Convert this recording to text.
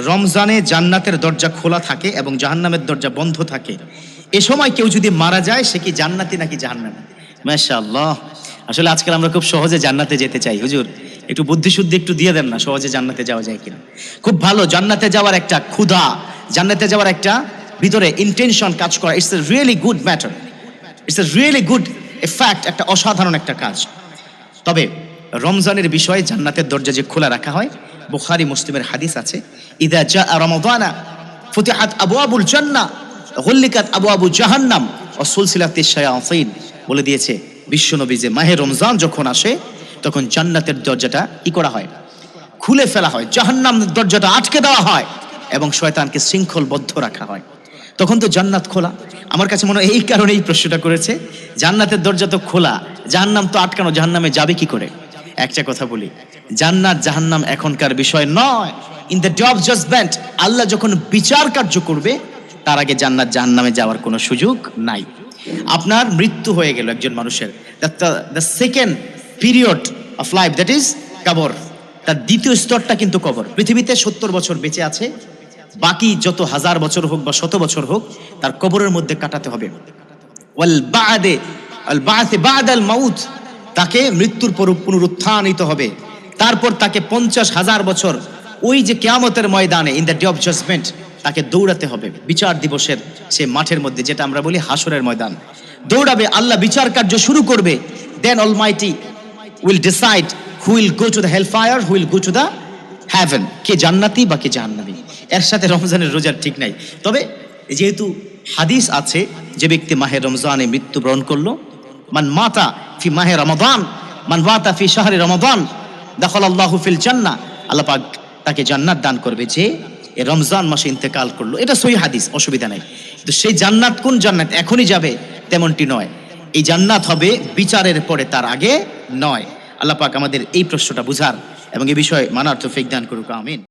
রমজানে জান্নাতের দরজা খোলা থাকে এবং জাহান্নামের দরজা বন্ধ থাকে। এ সময় কেউ যদি মারা যায় সে কি জান্নাতি নাকি জাহান্নামী? মাশাআল্লাহ। আসলে আজকাল আমরা খুব সহজে জান্নাতে যেতে চাই। হুজুর একটু বুদ্ধিশুদ্ধি একটু দিয়ে দেন না, সহজে জান্নাতে যাওয়া যায় কিনা। খুব ভালো, জান্নাতে যাওয়ার একটা ক্ষুধা, জান্নাতে যাওয়ার একটা ভিতরে ইন্টেনশন কাজ করা, it's a really good matter, it's a really good effect, একটা অসাধারণ একটা কাজ। তবে রমজানের বিষয়ে জান্নাতের দরজা যে খোলা রাখা হয়, বুখারী মুসলিমের হাদিস আছে, ইদা জাআ রমাদানা ফুতিহাত আবওয়াবুল জান্নাহ গুল্লিকাত আবওয়াবু জাহান্নাম ওয়া সুলসিলাতিশ শায়াতিন। বলে দিয়েছে বিশ্বনবী যে মাহে রমজান যখন আসে তখন জান্নাতের দরজাটা করা হয়, খুলে ফেলা হয়, জাহান্নামের দরজাটা আটকে দেওয়া হয় এবং শয়তানকে শৃঙ্খলবদ্ধ রাখা হয়। তখন তো জান্নাত খোলা। আমার কাছে মনে হয় এই কারণে এই প্রশ্নটা করেছে, জান্নাতের দরজা তো খোলা, জাহান্নাম তো আটকানো, জাহান্নামে যাবে কি করে? একটা কথা বলি, জান্নাত জাহান্নাম এখনকার বিষয় নয়। In the day of judgement, Allah যখন বিচার কার্য করবে তার আগে জান্নাত জাহান্নামে যাওয়ার কোনো সুযোগ নাই। আপনার মৃত্যু হয়ে গেল একজন মানুষের, the second period of life, that is কবর। তার দ্বিতীয় স্তরটা কিন্তু কবর। পৃথিবীতে 70 বছর বেঁচে আছে, বাকি যত হাজার বছর হোক বা শত বছর হোক তার কবরের মধ্যে কাটাতে হবে। তাকে মৃত্যুর পর পুনরুত্থানিত হবে, তারপর তাকে 50,000 বছর ওই যে কিয়ামতের ময়দানে, in the day of judgement, তাকে দৌড়াতে হবে বিচার দিবসের সে মাঠের মধ্যে, যেটা আমরা বলি হাসরের ময়দান। দৌড়াবে, আল্লাহ বিচার কার্য শুরু করবে। Then almighty will decide who will go to the hellfire, who will go to the heaven, কে জান্নাতি বা কে জাহান্নামী। এর সাথে রমজানের রোজার ঠিক নাই। তবে যেহেতু হাদিস আছে, যে ব্যক্তি মাহে রমজানে মৃত্যুবরণ করলো, মান মাতা ফি মাহে রমাদান, মান মাতা ফি শাহরি রমাদান দাখালাল্লাহু ফিল জান্নাহ, আল্লাহ পাক তাকে জান্নাত দান করবে যে এই রমজান মাসে ইন্তেকাল করলো। এটা সহিহ হাদিস, অসুবিধা নাই। তো সেই জান্নাত কোন জান্নাত এখনই যাবে তেমনটি নয়, এই জান্নাত হবে বিচারের পরে, তার আগে নয়। আল্লাহ পাক আমাদের এই প্রশ্নটা বুঝার এবং এই বিষয়ে মানার তৌফিক দান করুক, আমিন।